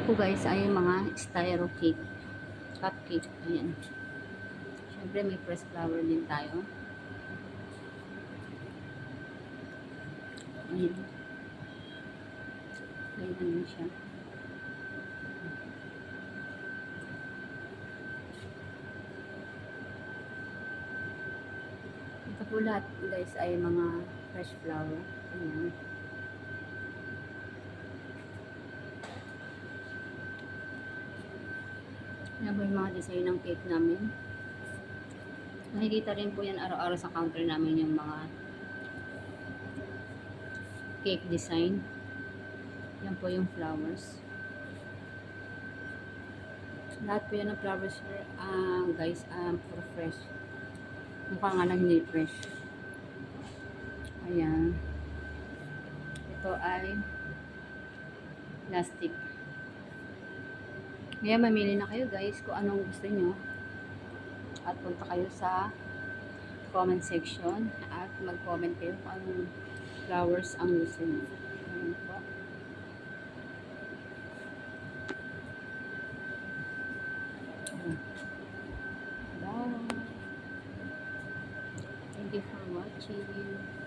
ko guys ay mga styro cake. Cupcake. Ayan. Siyempre may pressed flower din tayo. Ayan. Ganyan din siya. Ito po lahat guys ay mga fresh flower. Ayan. Yan po yung mga design ng cake namin. Nakikita rin po yan araw-araw sa counter namin yung mga cake design. Yan po yung flowers. Lahat po yan ng flowers guys, for fresh. Mukha nga lang hindi fresh. Ayan. Ito ay plastic. Kaya mamili na kayo guys kung anong gusto nyo. At punta kayo sa comment section at mag-comment kayo kung anong flowers ang gusto nyo. Ayan po. Bye! Thank you for watching.